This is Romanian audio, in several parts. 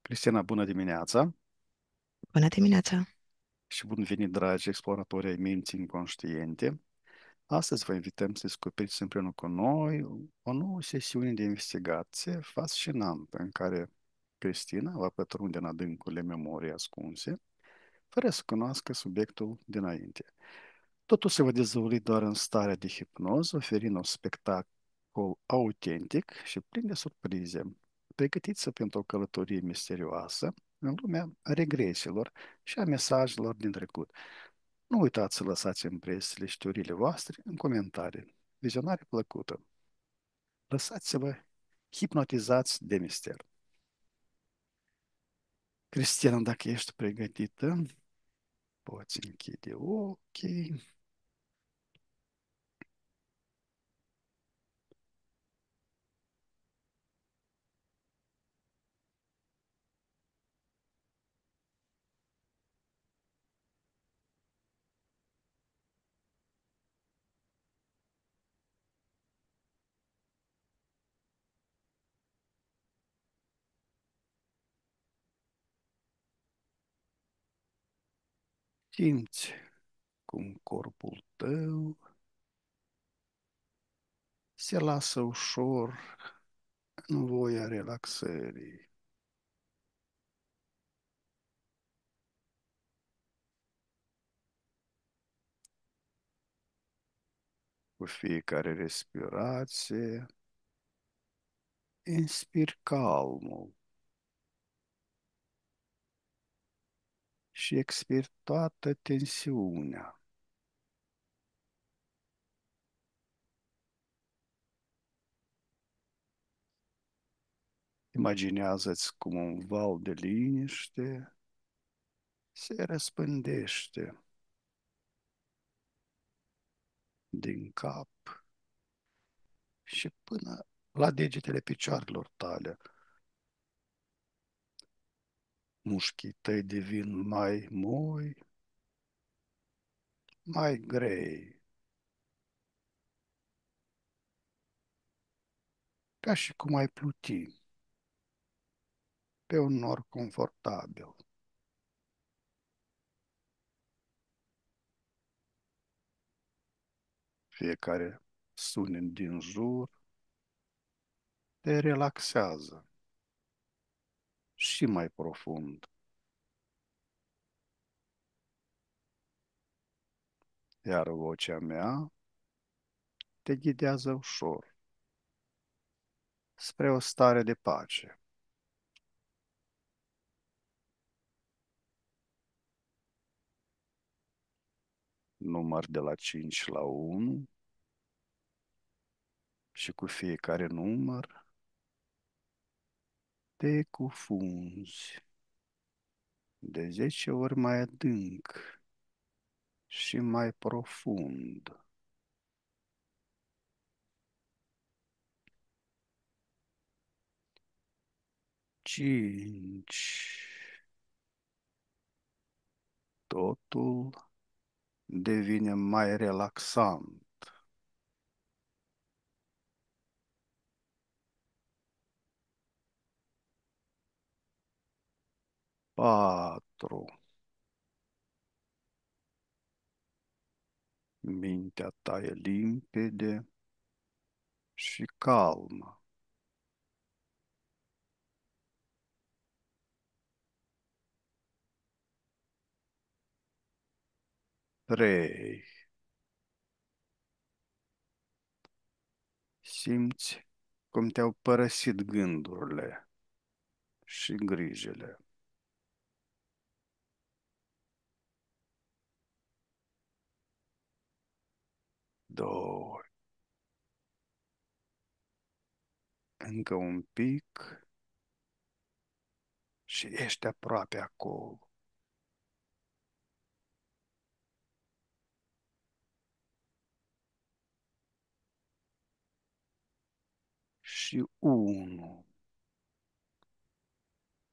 Cristina, bună dimineața Bună dimineața! și bun venit, dragi exploratori ai minții inconștiente. Astăzi vă invităm să descoperiți împreună cu noi o nouă sesiune de investigație fascinantă în care Cristina va pătrunde în adâncurile memoriei ascunse, fără să cunoască subiectul dinainte. Totul se va dezvălui doar în starea de hipnoză, oferind un spectacol autentic și plin de surprize. Pregătiți-vă pentru o călătorie misterioasă în lumea regresiilor și a mesajelor din trecut. Nu uitați să lăsați impresiile și teoriile voastre în comentarii. Vizionare plăcută! Lăsați-vă hipnotizați de mister. Cristian, dacă ești pregătită, poți închide ochii. Simți cum corpul tău se lasă ușor în voia relaxării. Cu fiecare respirație, inspiri calmul și expiri toată tensiunea. Imaginează-ți cum un val de liniște se răspândește din cap și până la degetele picioarelor tale. Mușchii tăi devin mai moi, mai grei, ca și cum ai pluti pe un nor confortabil. Fiecare sunet din jur te relaxează și mai profund, iar vocea mea te ghidează ușor spre o stare de pace. Număr de la 5 la 1 și cu fiecare număr te cufunzi de 10 ori mai adânc și mai profund. 5. Totul devine mai relaxant. 4. Mintea ta e limpede și calmă. 3. Simți cum te-au părăsit gândurile și grijile. 2. Încă un pic și ești aproape acolo. Și 1.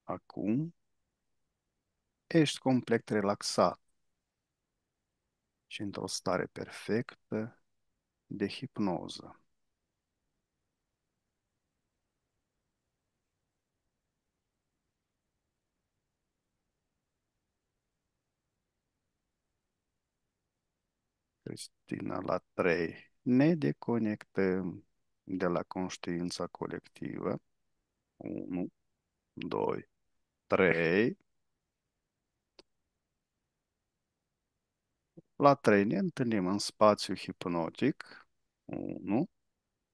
Acum ești complet relaxat și într-o stare perfectă de hipnoză. Cristina, la 3. Ne deconectăm de la conștiința colectivă. 1, 2, 3. La 3 ne întâlnim în spațiu hipnotic. 1,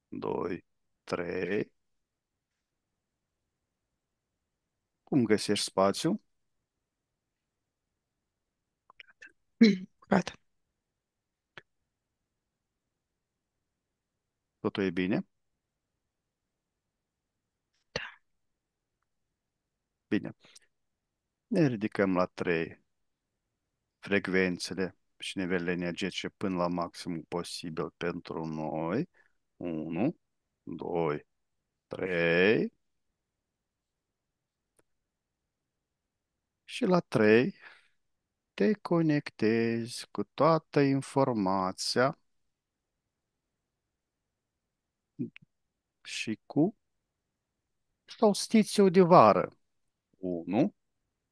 2, 3. Cum găsești spațiu? Gata. Totul e bine? Bine. Ne ridicăm la 3 frecvențele și nivelele energetice până la maximum posibil pentru noi. 1, 2, 3. Și la 3 te conectezi cu toată informația și cu solstițiul de vară. 1,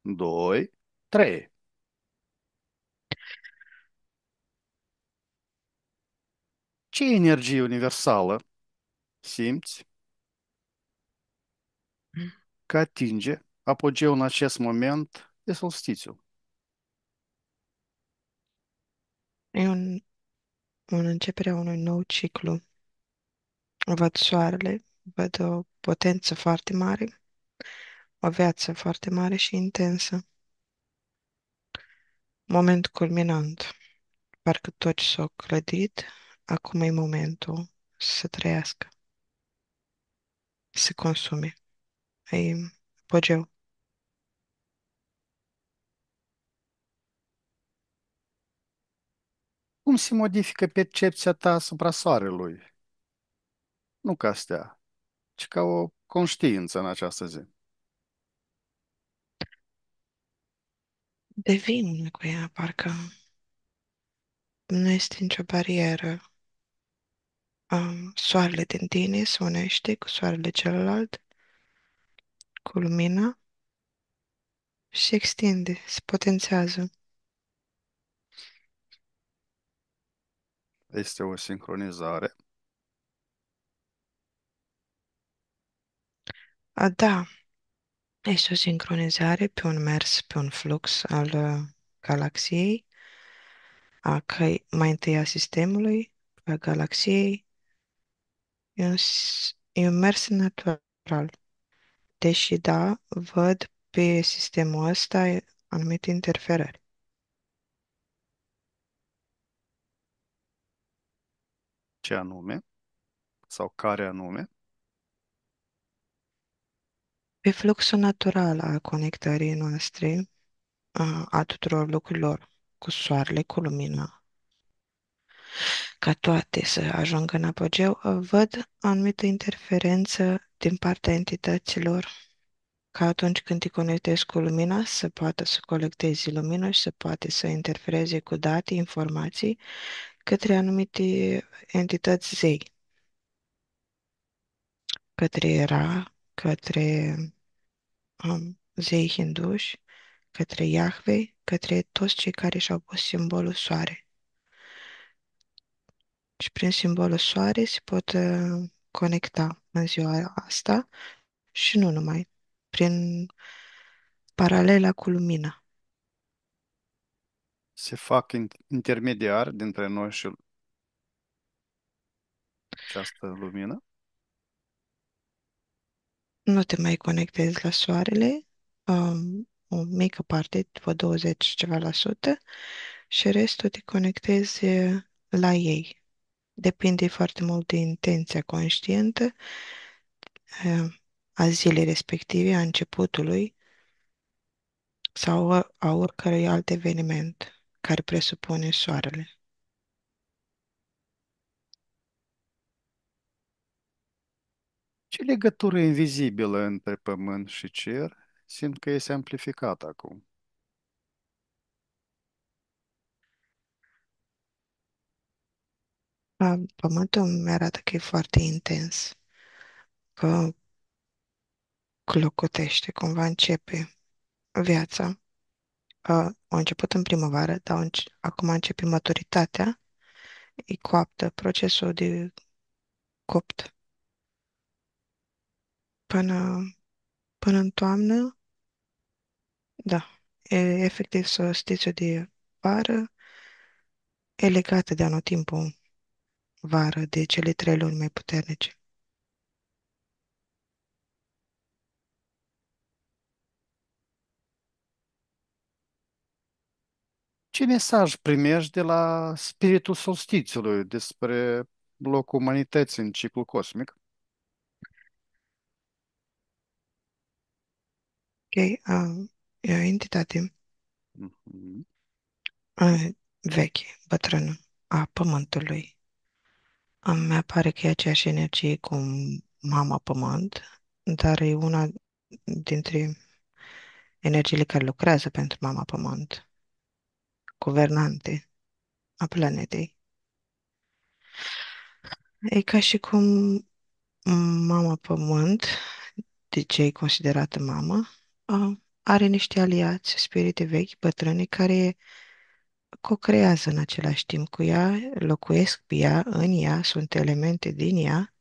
2, 3. Ce energie universală simți că atinge apogeul în acest moment de solstițiu? E un începere a unui nou ciclu. Văd soarele, văd o potență foarte mare, o viață foarte mare și intensă. Moment culminant. Parcă tot ce s-a clădit, acum e momentul să trăiască, să se consume. E apogeu. Cum se modifică percepția ta asupra soarelui? Nu ca stea, ci ca o conștiință în această zi. Devin una cu ea, parcă nu este nicio barieră. Soarele din tine se unește cu soarele celălalt, cu lumina și se extinde, se potențează. Este o sincronizare. Da, este o sincronizare pe un mers, pe un flux al galaxiei, mai întâi a sistemului, a galaxiei. E un mers natural. Deși, da, văd pe sistemul ăsta anumite interferări. Ce anume? Sau care anume? Pe fluxul natural al conectării noastre, a tuturor lucrurilor cu soarele, cu lumina, ca toate să ajungă în apogeu, văd anumită interferență din partea entităților, ca atunci când te conectezi cu lumina, să poată să colectezi lumină și să poate să interfereze cu date, informații către anumite entități zei, către Ra, către zei hinduși, către Iahve, către toți cei care și-au pus simbolul soare. Și prin simbolul soare se pot conecta în ziua asta și nu numai, prin paralela cu lumina. Se fac intermediari dintre noi și această lumină? Nu te mai conectezi la soarele, o mică parte, după 20 ceva la sută, și restul te conectezi la ei. Depinde foarte mult de intenția conștientă a zilei respective, a începutului sau a oricărui alt eveniment care presupune soarele. Ce legătură invizibilă între pământ și cer simt că este amplificată acum? Pământul mi arată că e foarte intens, că clocotește, cumva începe viața. A început în primăvară, dar acum începe maturitatea e coaptă, procesul de copt până, până în toamnă, da, e efectiv solstițiul de vară, e legată de anotimpul vară, de cele 3 luni mai puternice. Ce mesaj primești de la spiritul solstițiului despre locul umanității în ciclul cosmic? Ok, e o entitate Mhm. veche, bătrână, a Pământului. Îmi apare că e aceeași energie cu Mama Pământ, dar e una dintre energiile care lucrează pentru Mama Pământ, guvernante a planetei. E ca și cum Mama Pământ, de ce e considerată mamă, are niște aliați, spirite vechi, bătrâni, care co-creează în același timp cu ea, locuiesc pe ea, în ea, sunt elemente din ea,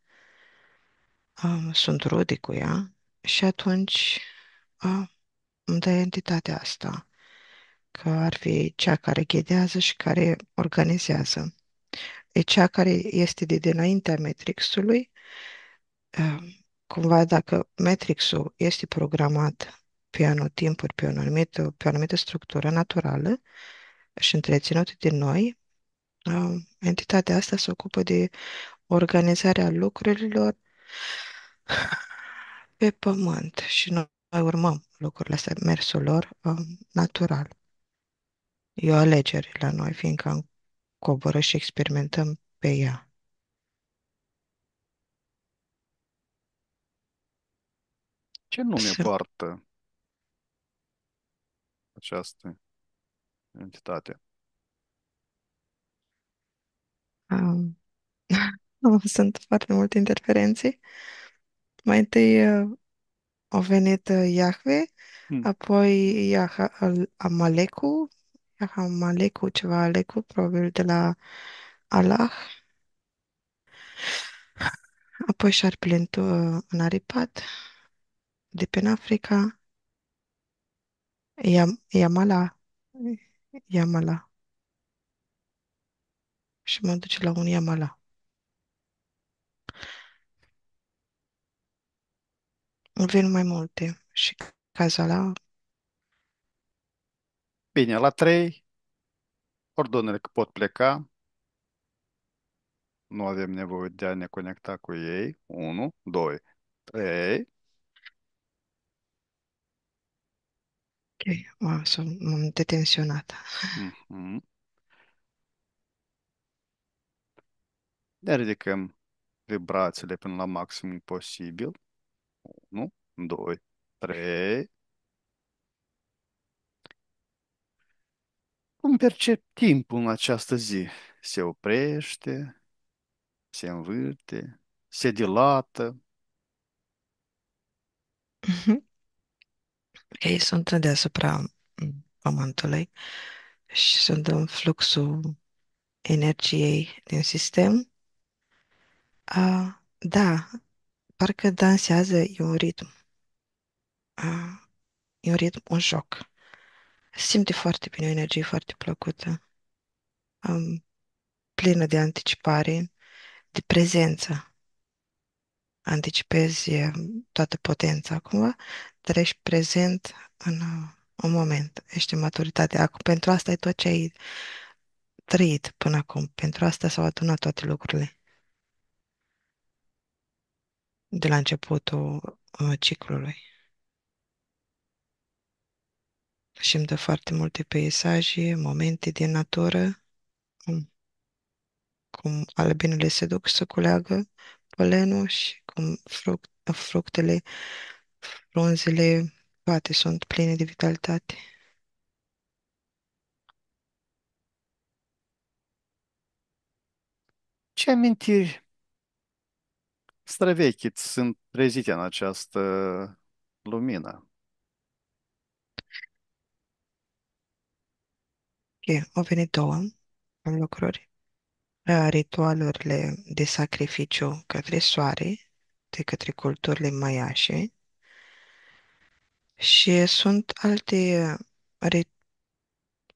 sunt rude cu ea și atunci îmi dă entitatea asta, că ar fi cea care ghidează și care organizează. E cea care este de dinaintea Matrixului. Cumva dacă Matrixul este programat pe anotimpuri, pe o anumită structură naturală și întreținută de noi, entitatea asta se ocupă de organizarea lucrurilor pe pământ și noi urmăm lucrurile astea, mersul lor natural. E o alegere la noi, fiindcă am coborât și experimentăm pe ea. Ce nume Să, poartă această entitate? um, sunt foarte multe interferențe. Mai întâi au venit Iahve, Hmm. apoi Amalecu, Amalecu, ceva Alecu, probabil de la Allah, apoi șarpele înaripat, de pe Africa, Yamala, Yamala, și mă duce la un Yamala. Vin mai multe și Cazala, Bine, la 3, ordonele că pot pleca, nu avem nevoie de a ne conecta cu ei. 1, 2, 3. ok, m-am detenționat. Mhm. Ne ridicăm vibrațiile până la maximum posibil. 1, 2, 3. Cum percep timpul în această zi? Se oprește, se învârte, se dilată. Ei sunt deasupra Pământului și sunt în fluxul energiei din sistem. Da, parcă dansează, e un ritm. E un ritm, un joc. Simte foarte bine, o energie foarte plăcută, plină de anticipare, de prezență. Anticipezi toată potența, cumva, dar ești prezent în moment. Ești în maturitate. Acum, pentru asta e tot ce ai trăit până acum. Pentru asta s-au adunat toate lucrurile de la începutul ciclului. Și îmi dă foarte multe peisaje, momente din natură, cum albinele se duc să culeagă polenul și cum fructele, frunzele, toate sunt pline de vitalitate. Ce amintiri străvechi sunt trezite în această lumină? Ok, au venit două lucruri. ritualurile de sacrificiu către soare, de către culturile maiașe, și sunt alte,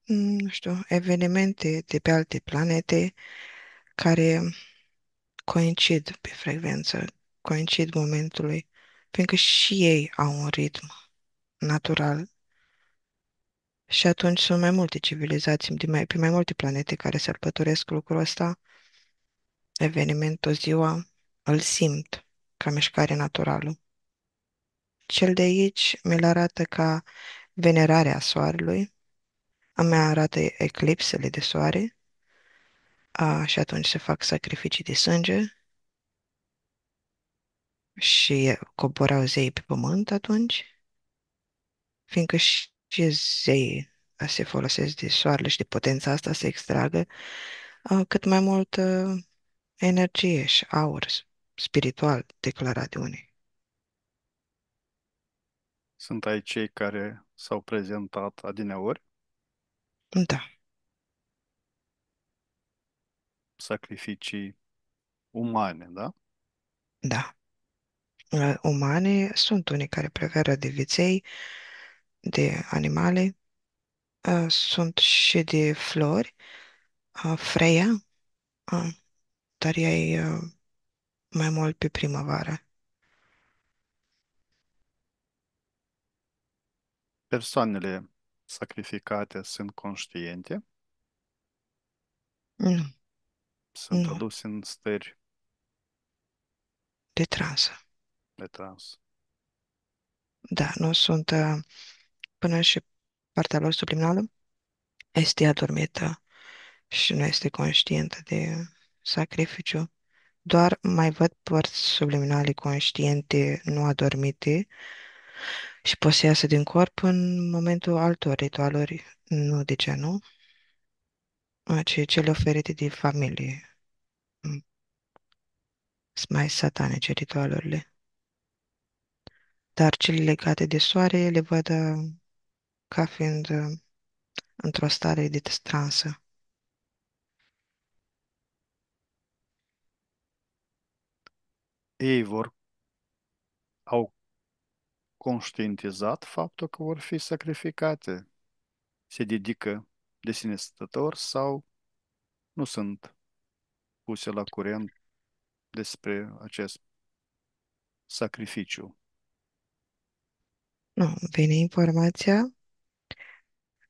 nu știu, evenimente de pe alte planete care coincid pe frecvență, coincid momentului, fiindcă și ei au un ritm natural. Și atunci sunt mai multe civilizații pe mai multe planete care sărbătoresc lucrul ăsta, evenimentul, ziua, îl simt ca mișcare naturală. Cel de aici mi-l arată ca venerarea soarelui, îmi arată eclipsele de soare, și atunci se fac sacrificii de sânge și coborau zeii pe pământ atunci, fiindcă și zeii se folosesc de soarele și de potența asta să extragă cât mai multă energie și aur spiritual declarat de unii. Sunt aici cei care s-au prezentat adineori, Da, sacrificii umane, da? da. Umane sunt unii care preferă de viței, de animale, sunt și de flori, Freia, uh, dar ea e mai mult pe primăvară. Persoanele sacrificate sunt conștiente, Nu, sunt nu, aduse în stări de transă. de trans. Da, nu sunt, până și partea lor subliminală este adormită și nu este conștientă de sacrificiu. Doar mai văd părți subliminale conștiente, nu adormite și pot să iasă din corp în momentul altor ritualuri, nu de genul, ci cele oferite de familie. Mm, Sunt mai satanice ritualurile. Dar cele legate de soare le văd ca fiind într-o stare de transă. Ei au conștientizat faptul că vor fi sacrificate, se dedică de sine stătător sau nu sunt puse la curent despre acest sacrificiu. Nu, vine informația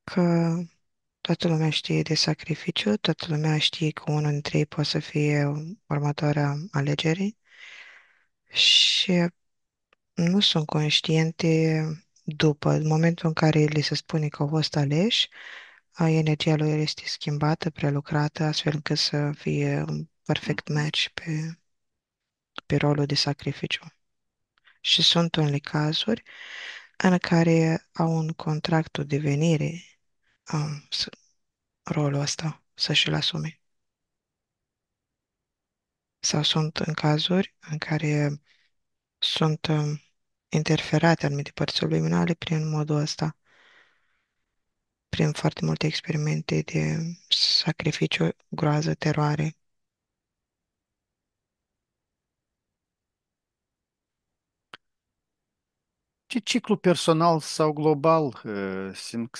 că toată lumea știe de sacrificiu, toată lumea știe că unul dintre ei poate să fie următoarea alegere și nu sunt conștiente după, în momentul în care li se spune că au fost aleși, energia lor este schimbată, prelucrată, astfel încât să fie un perfect Mhm. match pe rolul de sacrificiu. Și sunt unele cazuri în care au un contract de venire rolul ăsta, să și-l asume. Sau sunt în cazuri în care sunt interferate anumite părți subliminale prin modul ăsta, prin foarte multe experimente de sacrificiu, groază, teroare. Ce ciclu personal sau global simt că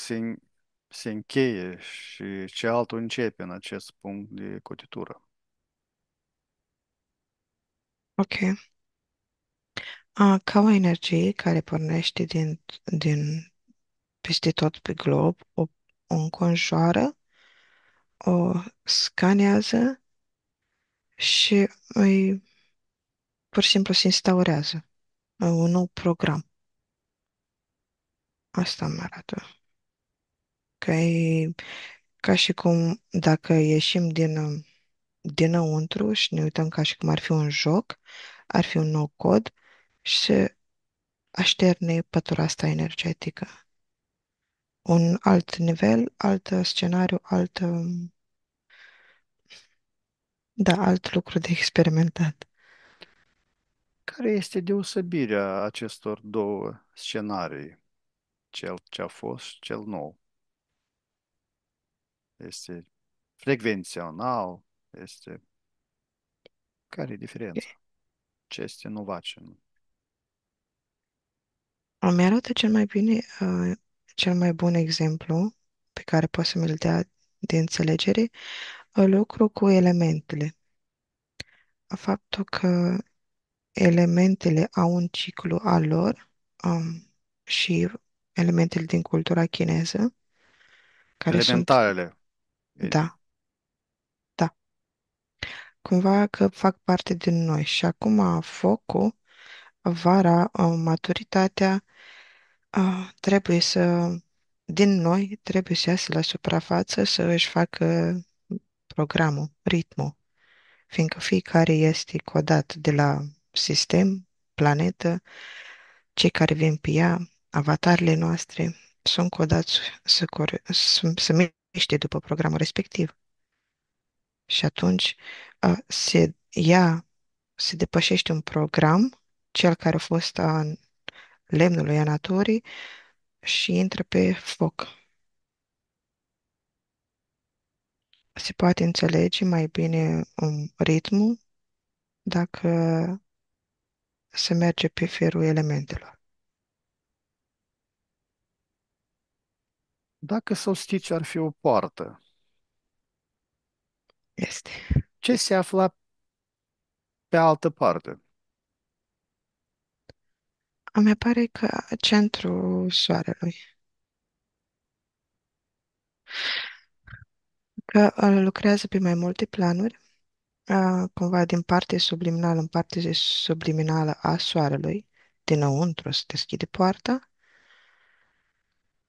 se încheie și ce altul începe în acest punct de cotitură? Ok. Ca o energie care pornește din peste tot pe glob, o înconjoară, o scanează și îi pur și simplu se instaurează un nou program. Asta îmi arată. Că e ca și cum dacă ieșim dinăuntru și ne uităm ca și cum ar fi un joc, ar fi un nou cod și se așterne pătura asta energetică. Un alt nivel, alt scenariu, alt lucru de experimentat. Care este deosebirea acestor două scenarii, cel ce a fost și cel nou? Este frecvențional, Este, care e diferența? Ce este Novacin? Îmi arată cel mai bine, cel mai bun exemplu pe care pot să mi-l dea de înțelegere, lucru cu elementele. Faptul că elementele au un ciclu al lor, și elementele din cultura chineză, care sunt, Elementarele. da, da, cumva că fac parte din noi. Și acum focul, vara, maturitatea, trebuie să, din noi, trebuie să iasă la suprafață să își facă programul, ritmul, fiindcă fiecare este codat de la sistem, planetă, cei care vin pe ea, avatarele noastre, sunt codați să miște după programul respectiv. Și atunci se depășește un program, cel care a fost a lemnului, a naturii, și intră pe foc. Se poate înțelege mai bine ritmul dacă se merge pe firul elementelor. Dacă solstițiul ar fi o poartă, Este. ce se afla pe altă parte? Îmi pare că centrul soarelui, că lucrează pe mai multe planuri, cumva din parte subliminală în parte subliminală a soarelui, dinăuntru se deschide poarta,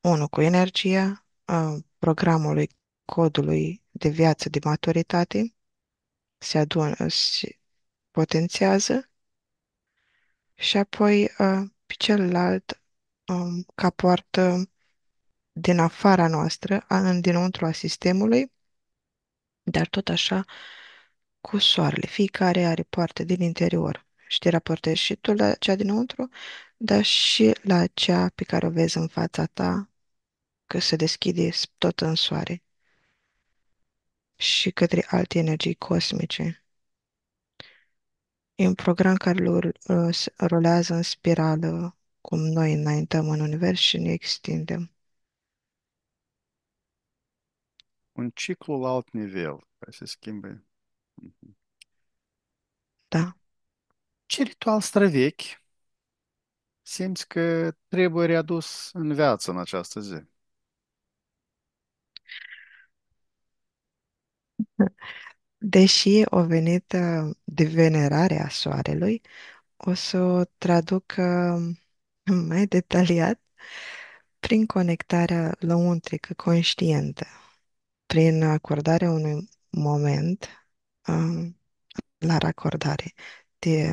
unul cu energia, programului, codului de viață, de maturitate, se adună, se potențează și apoi pe celălalt, ca poartă din afara noastră, dinăuntru a sistemului, dar tot așa cu soarele. Fiecare are poartă din interior și te raportezi și tu la cea dinăuntru, dar și la cea pe care o vezi în fața ta, că se deschide tot în soare și către alte energii cosmice. E un program care rulează în spirală, cum noi înaintăm în univers și ne extindem. Un ciclu la alt nivel, care se schimbe. Da. Ce ritual străvechi simți că trebuie readus în viață în această zi? Deși o venită de venerare a soarelui, o să o traduc mai detaliat prin conectarea lăuntrică conștientă, prin acordarea unui moment, um, la racordare. Te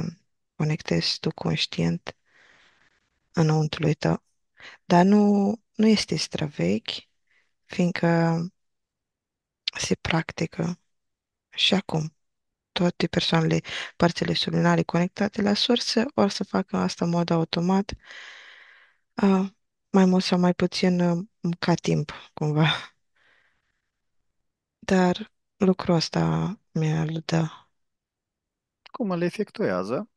conectezi tu conștient înăuntrului tău, dar nu este străvechi, fiindcă se practică și acum. Toate persoanele, părțile sulinare conectate la sursă, or să facă asta în mod automat, mai mult sau mai puțin, ca timp, cumva. Dar lucrul ăsta mi-l dă Cum le efectuează?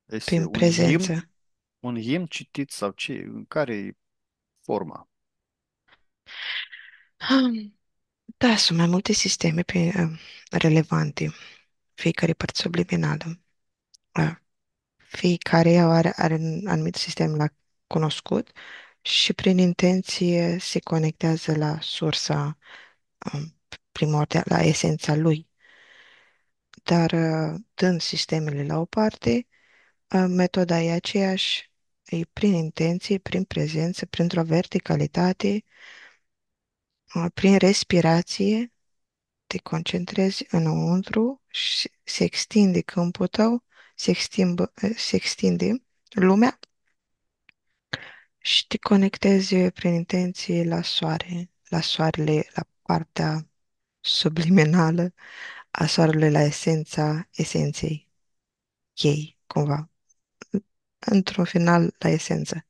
Este prin prezență. un himn citit sau ce? În care e forma? Ah, Da, sunt mai multe sisteme relevante, fiecare parte subliminală. Ah, Fiecare are un anumit sistem la cunoscut și prin intenție se conectează la sursa, primordială, la esența lui. Dar dând sistemele la o parte, metoda e aceeași, e prin intenție, prin prezență, printr-o verticalitate, prin respirație, te concentrezi înăuntru și se extinde câmpul tău, se extinde lumea și te conectezi prin intenție la soare, la soarele, la partea subliminală a soarelui, la esența esenței ei, cumva. Într-un final, la esență.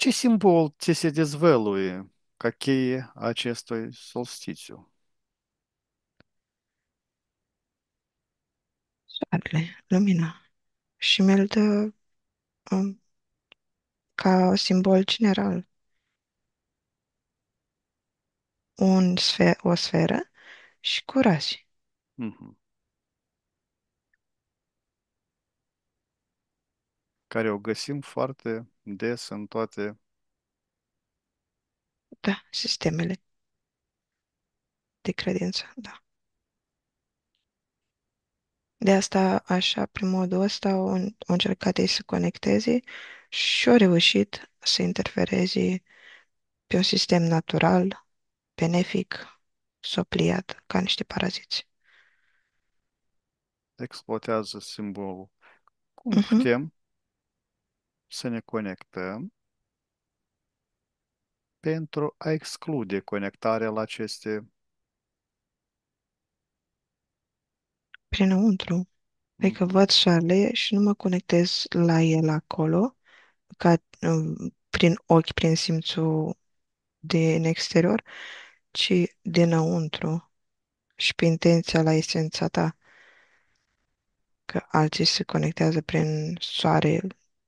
Ce simbol ți se dezvăluie ca cheie a acestui solstițiu? Soarele, lumina. Și mi-l dă um, ca simbol general o sferă și cu razi. Mhm. Care o găsim foarte des în toate. Da, sistemele de credință, da. De asta, așa, prin modul ăsta, au încercat ei să conecteze și au reușit să interfereze pe un sistem natural, benefic, s-au pliat ca niște paraziți. Exploatează simbolul. Cum Mhm. putem să ne conectăm pentru a exclude conectarea la aceste. Prinăuntru. Adică Mhm. văd soarele și nu mă conectez la el acolo, ca prin ochi, prin simțul din exterior, ci dinăuntru și pe intenția la esența ta, că alții se conectează prin soare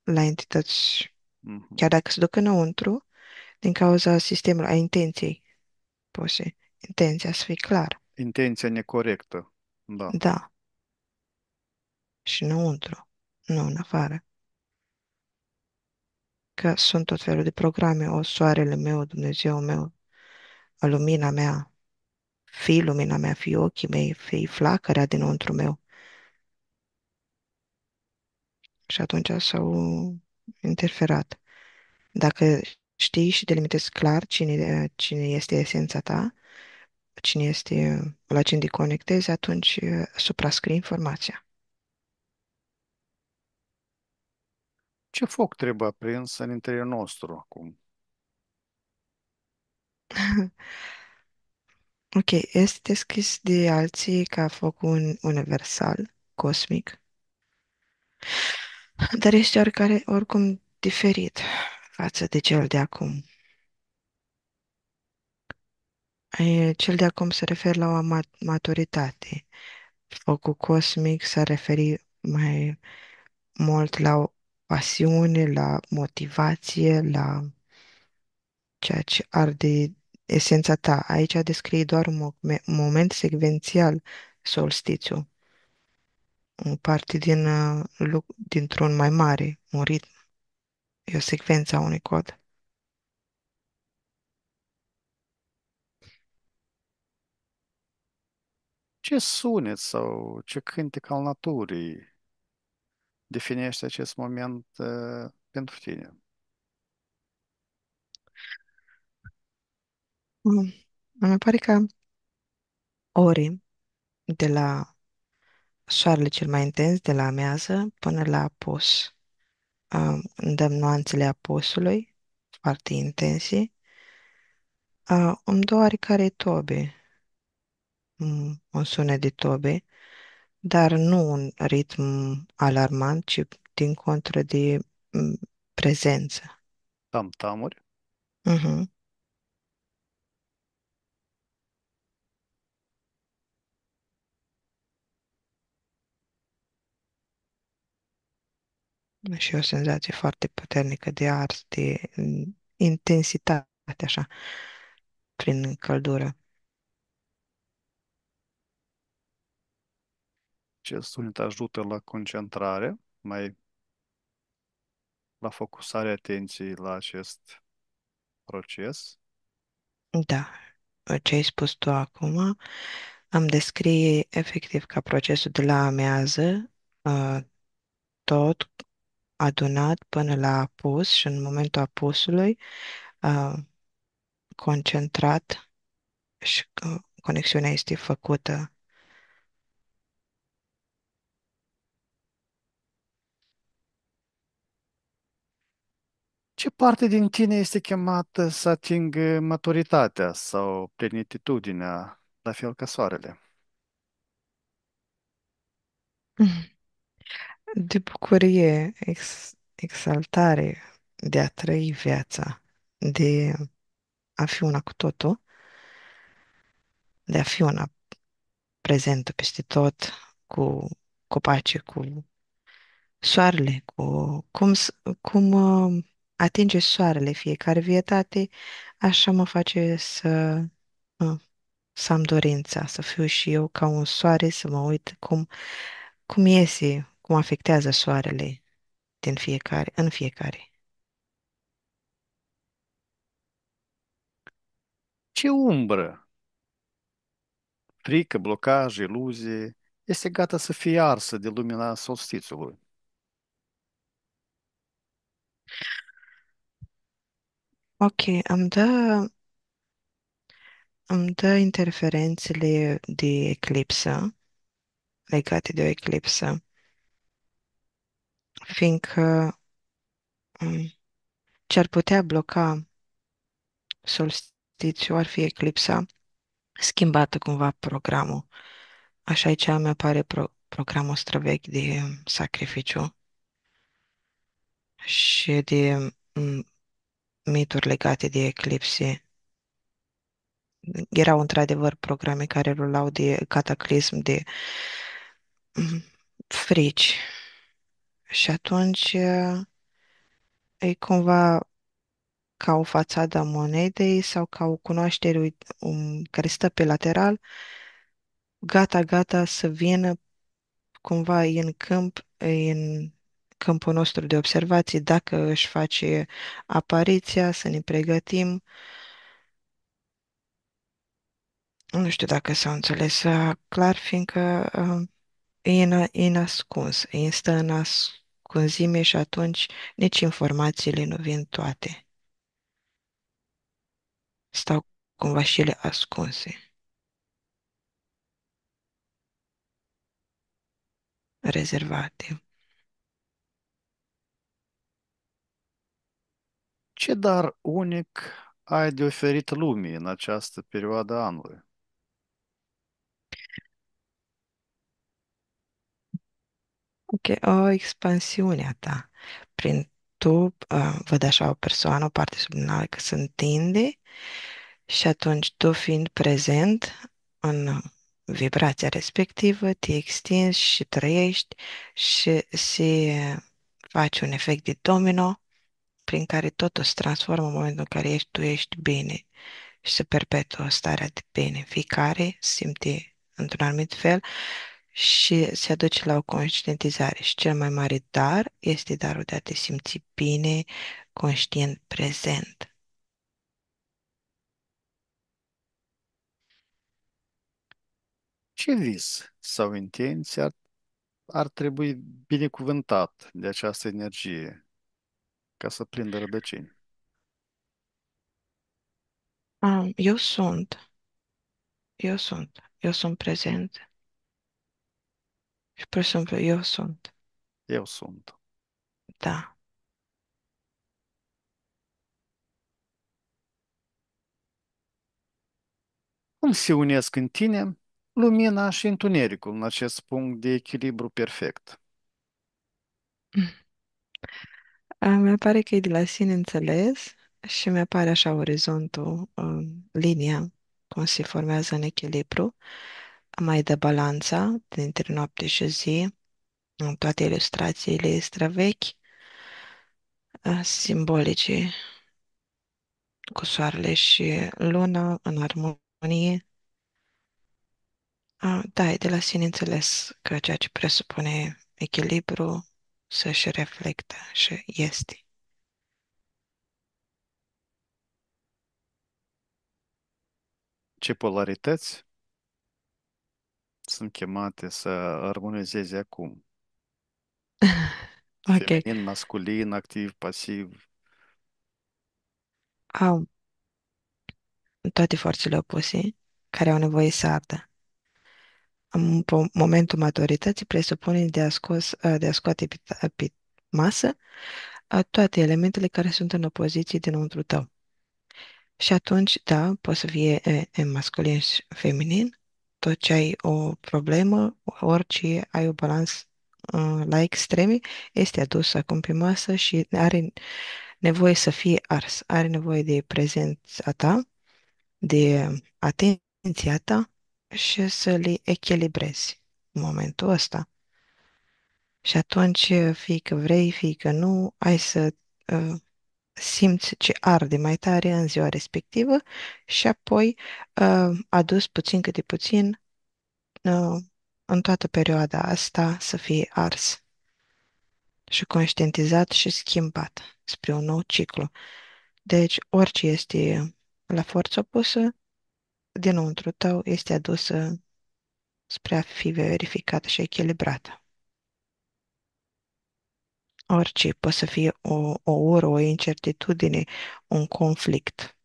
la entități, Mhm. chiar dacă se duc înăuntru, din cauza sistemului, a intenției puse. Intenția să fie clar. Intenția necorectă. Da. Da, și înăuntru, nu în afară. Că sunt tot felul de programe, o soarele meu, Dumnezeu meu, lumina mea, fii lumina mea, fii ochii mei, fii flacăra dinăuntru meu. Și atunci s-au interferat. Dacă știi și delimitezi clar cine este esența ta, cine este la cine te conectezi, atunci suprascrii informația. Ce foc trebuie aprins în interiorul nostru acum? Ok, este descris de alții ca focul universal, cosmic, dar este oricum diferit față de cel de acum. Cel de acum se referă la o maturitate. Focul cosmic s-a referit mai mult la o pasiune, la motivație, la ceea ce arde esența ta. Aici descrie doar un moment secvențial, solstițiu, o parte dintr-un mai mare, un ritm, e o secvență a unui cod. Ce sunet sau ce cântec al naturii definește acest moment pentru tine? Mm. Mi pare că ore de la soarele cel mai intens, de la amiază până la apus. Îmi nuanțele apusului, foarte intense. Îmi dă oarecare tobe, un sunet de tobe, dar nu un ritm alarmant, ci din contră de prezență. Tam-tamuri? Mhm. Și o senzație foarte puternică de ars, de intensitate, așa, prin căldură. Ce sunet ajută la concentrare, mai la focusarea atenției la acest proces? Da, ce ai spus tu acum îmi descrie efectiv ca procesul de la amează, uh, tot adunat până la apus și în momentul apusului uh, concentrat și conexiunea este făcută. Ce parte din tine este chemată să atingă maturitatea sau plenitudinea, la fel ca soarele? De bucurie, exaltare, de a trăi viața, de a fi una cu totul, de a fi una prezentă peste tot, cu copaci, cu soarele, cu cum atinge soarele fiecare vietate, așa mă face uh, să am dorința, să fiu și eu ca un soare, să mă uit cum iese, cum afectează soarele în fiecare. Ce umbră, frică, blocaj, iluzie, este gata să fie arsă de lumina solstițiului? Ok, îmi dă interferențele de eclipsă, legate de o eclipsă, fiindcă um, ce ar putea bloca solstițiul ar fi eclipsa schimbată cumva programul. Așa aici mi apare programul străvechi de sacrificiu și de mituri legate de eclipse. Erau într-adevăr programe care rulau de cataclism, de mm, frici. Și atunci e cumva ca o fațadă a monedei sau ca o cunoaștere care stă pe lateral, gata, gata să vină cumva în câmpul nostru de observații, dacă își face apariția, să ne pregătim. Nu știu dacă s-a înțeles clar, fiindcă e în ascuns, stă în ascunzime și atunci nici informațiile nu vin toate. Stau cumva și ele ascunse, rezervate. Ce dar unic ai de oferit lumii în această perioadă a anului? Ok, o expansiune a ta. Văd așa o persoană, o parte subliminală că se întinde și atunci tu fiind prezent în vibrația respectivă, te extinzi și trăiești și se face un efect de domino prin care totul se transformă în momentul în care tu ești bine și se perpetuă starea de bine. Fiecare se simte într-un anumit fel și se aduce la o conștientizare. Și cel mai mare dar este darul de a te simți bine, conștient, prezent. Ce vis sau intenție ar trebui binecuvântat de această energie ca să prindă rădăcini? Eu sunt prezent și pur și simplu eu sunt, Eu sunt. da. Cum se unesc în tine lumina și întunericul în acest punct de echilibru perfect? Mi pare că e de la sine înțeles și mi apare așa orizontul, linia, cum se formează în echilibru, mai de balanța dintre noapte și zi, în toate ilustrațiile străvechi, simbolice, cu soarele și luna în armonie. Da, e de la sine înțeles că ceea ce presupune echilibru să-și reflectă și este. Ce polarități sunt chemate să armonizeze acum? Ok. Feminin, masculin, activ, pasiv. Au toate forțele opuse care au nevoie să ardă. Momentul maturității presupune de a scoate pe masă toate elementele care sunt în opoziție dinăuntru tău. Și atunci, da, poți să fie masculin și feminin, tot ce ai o problemă, orice ai o balans la extreme, este adus acum pe masă și are nevoie să fie ars, are nevoie de prezența ta, de atenția ta și să le echilibrezi în momentul ăsta. Și atunci, fie că vrei, fie că nu, ai să uh, simți ce arde mai tare în ziua respectivă și apoi adus puțin câte puțin uh, în toată perioada asta să fie ars și conștientizat și schimbat spre un nou ciclu. Deci, orice este la forță opusă, dinăuntru tău este adusă spre a fi verificată și echilibrată. Orice poate să fie o ură, o incertitudine, un conflict.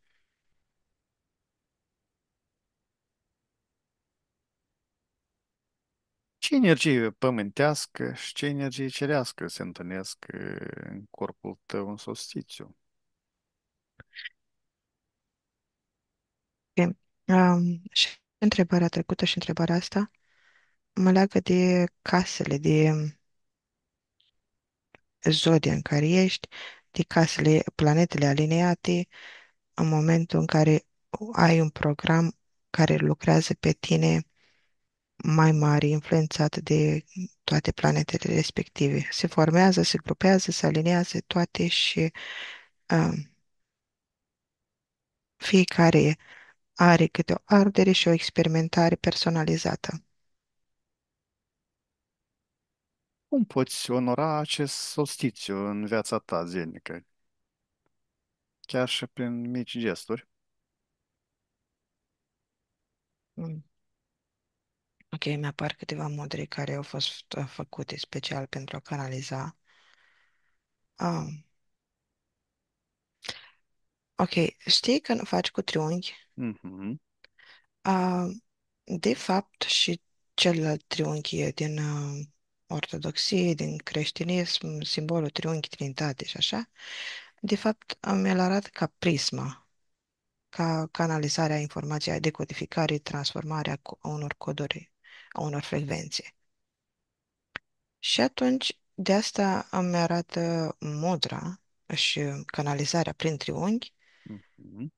Ce energie pământească și ce energie cerească se întâlnesc în corpul tău în solstițiu? Ok. Și întrebarea trecută și întrebarea asta mă leagă de casele, de zodia în care ești, de casele, planetele aliniate, în momentul în care ai un program care lucrează pe tine mai mare, influențat de toate planetele respective. Se formează, se grupează, se aliniază toate și um, fiecare are câte o ardere și o experimentare personalizată. Cum poți onora acest solstițiu în viața ta zilnică, chiar și prin mici gesturi? Mm. Ok, mi-apar câteva moduri care au fost făcute special pentru a canaliza. Ah, ok, știi când faci cu triunghi, Mhm. ah, de fapt și celălalt triunghi din ortodoxie, din creștinism, simbolul triunghi trinitate și așa, de fapt mi-l arată ca prisma, ca canalizarea informației, decodificare, transformarea a unor coduri, a unor frecvențe. Și atunci, de asta îmi arată mudra și canalizarea prin triunghi, Mhm.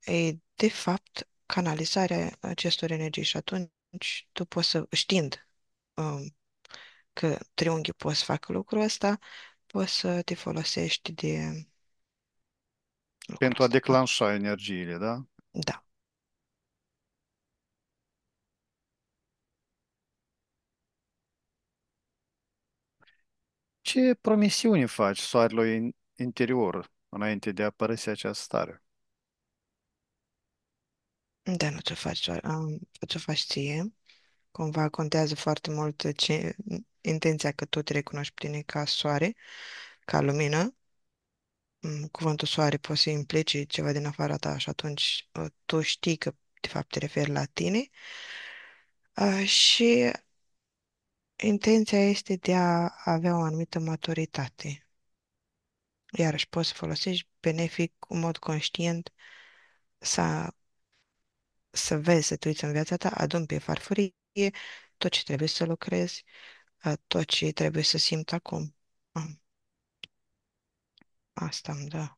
e de fapt canalizarea acestor energii și atunci tu poți să, știind um, că triunghiul poți să facă lucrul ăsta, poți să te folosești de lucrul Pentru a ăsta. declanșa energiile, da? Da. Ce promisiuni faci soarelui interior înainte de a părăsi această stare? Da, nu ți-o faci doar, ți-o faci ție. Cumva contează foarte mult intenția că tu te recunoști pe tine ca soare, ca lumină. Cuvântul soare poate să implice ceva din afara ta și atunci tu știi că de fapt te referi la tine. Și intenția este de a avea o anumită maturitate. Iarăși poți să folosești benefic, în mod conștient, să, să vezi, să te uiți în viața ta, adun pe farfurie tot ce trebuie să lucrezi, tot ce trebuie să simt acum. Asta îmi dă.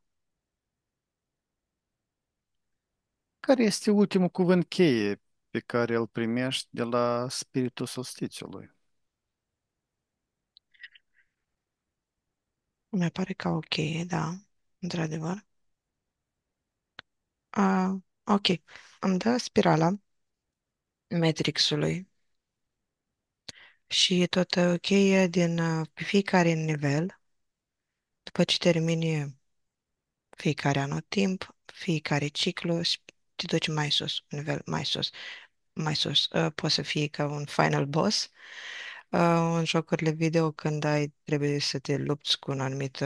Care este ultimul cuvânt cheie pe care îl primești de la spiritul solstițiului? Mi pare ca ok, da, într-adevăr. Ok, îmi dă spirala Matrixului și tot cheie din pe fiecare nivel, după ce termini fiecare anotimp, fiecare ciclu, te duci mai sus, un nivel mai sus, mai sus. Poate să fie ca un final boss. În jocurile video, când trebuie să te lupți cu un anumit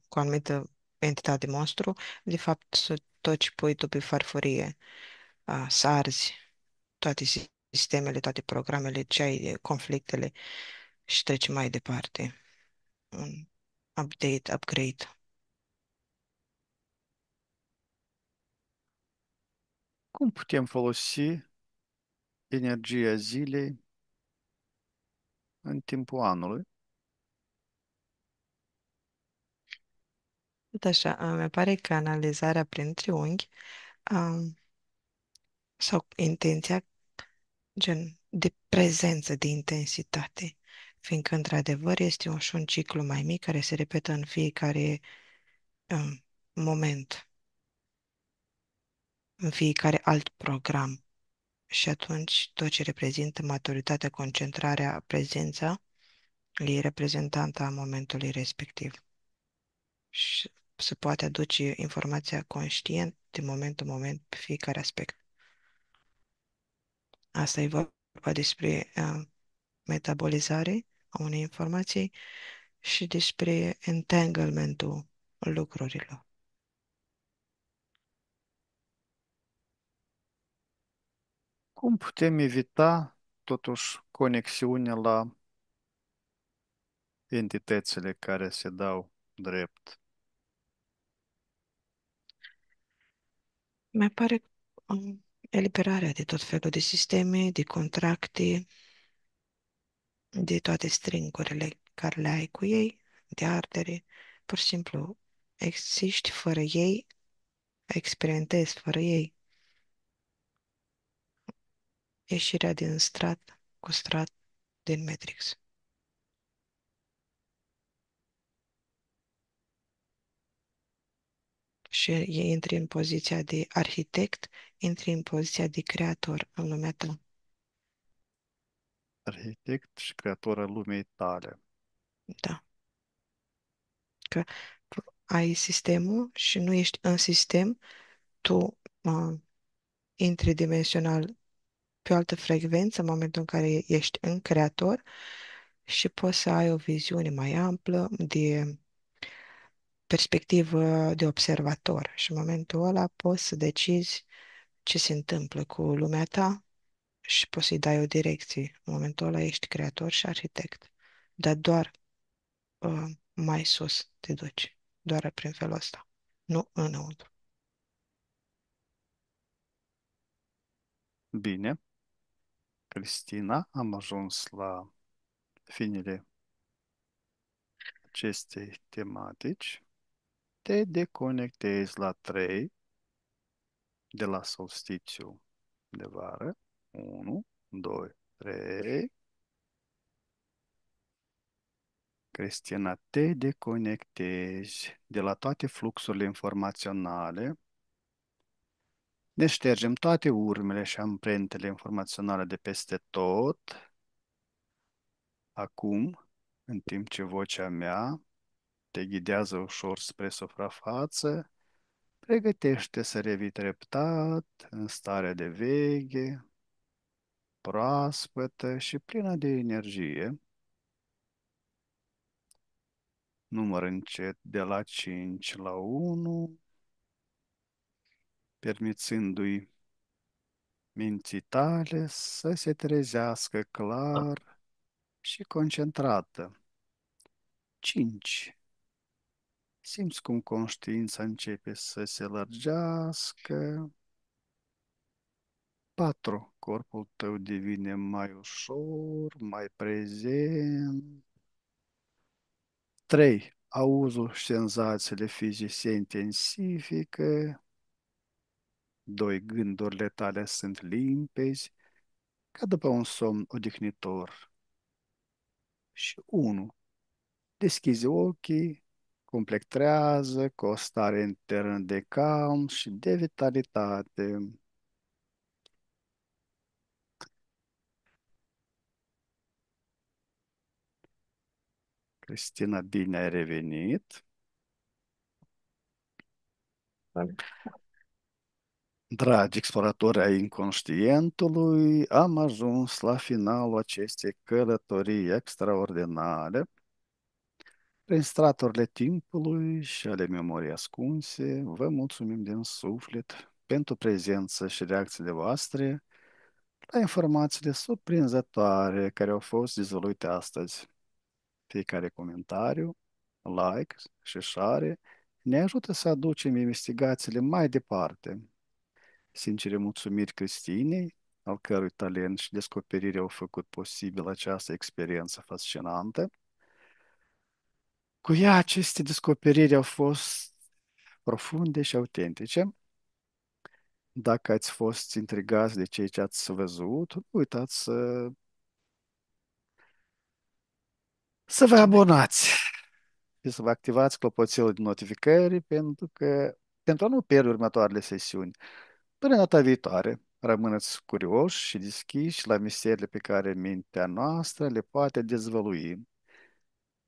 cu o anumită entitate monstru, de fapt să tot ce pui tu pe farfurie, să arzi toate sistemele, toate programele, ce ai, conflictele și treci mai departe. Un update, upgrade. Cum putem folosi energia zilei în timpul anului? Tot așa, mi pare că analizarea prin triunghi um, sau intenția, gen de prezență, de intensitate, fiindcă într-adevăr este și un ciclu mai mic care se repetă în fiecare moment, în fiecare alt program. Și atunci tot ce reprezintă maturitatea, concentrarea, prezența, e reprezentanta a momentului respectiv. Și se poate aduce informația conștient din moment în moment pe fiecare aspect. Asta e vorba despre metabolizare a unei informații și despre entanglementul lucrurilor. Cum putem evita, totuși, conexiunea la entitățile care se dau drept? Mi pare eliberarea de tot felul de sisteme, de contracte, de toate stringurile care le ai cu ei, de ardere. Pur și simplu, existi fără ei, experimentezi fără ei. Ieșirea din strat cu strat din Matrix. Și intri în poziția de arhitect, intri în poziția de creator în lumea ta. Arhitect și creator al lumii tale. Da. Că ai sistemul și nu ești în sistem, tu intri dimensional pe o altă frecvență în momentul în care ești în creator și poți să ai o viziune mai amplă de perspectivă de observator și în momentul ăla poți să decizi ce se întâmplă cu lumea ta și poți să-i dai o direcție. În momentul ăla ești creator și arhitect, dar doar mai sus te duci, doar prin felul ăsta, nu înăuntru. Bine, Cristina, am ajuns la finele acestei tematici. Te deconectezi la 3 de la solstițiu de vară. 1, 2, 3. Cristina, te deconectezi de la toate fluxurile informaționale. Ne ștergem toate urmele și amprentele informaționale de peste tot. Acum, în timp ce vocea mea te ghidează ușor spre suprafață, pregătește să revii treptat în starea de veche, proaspătă și plină de energie. Număr încet de la 5 la 1, permițându-i minții tale să se trezească clar și concentrată. 5. Simți cum conștiința începe să se lărgească. 4. Corpul tău devine mai ușor, mai prezent. 3. Auzul și senzațiile fizice se intensifică. 2. Gândurile tale sunt limpezi, ca după un somn odihnitor. Și 1. Deschizi ochii, complectrează cu o stare internă de calm și de vitalitate. Cristina, bine ai revenit. Dragi exploratori ai inconștientului, am ajuns la finalul acestei călătorii extraordinare prin straturile timpului și ale memoriei ascunse. Vă mulțumim din suflet pentru prezență și reacțiile voastre la informațiile surprinzătoare care au fost dezvăluite astăzi. Fiecare comentariu, like și share ne ajută să aducem investigațiile mai departe. Sincere mulțumiri Cristinei, al cărui talent și descoperire au făcut posibil această experiență fascinantă. Cu ea, aceste descoperiri au fost profunde și autentice. Dacă ați fost intrigați de ceea ce ați văzut, nu uitați să vă abonați și să vă activați clopoțelul de notificări pentru a nu pierde următoarele sesiuni. Până data viitoare, rămâneți curioși și deschiși la misteriile pe care mintea noastră le poate dezvălui.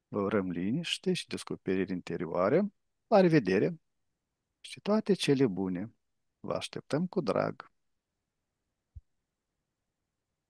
Vă urăm liniște și descoperiri interioare. La revedere și toate cele bune! Vă așteptăm cu drag!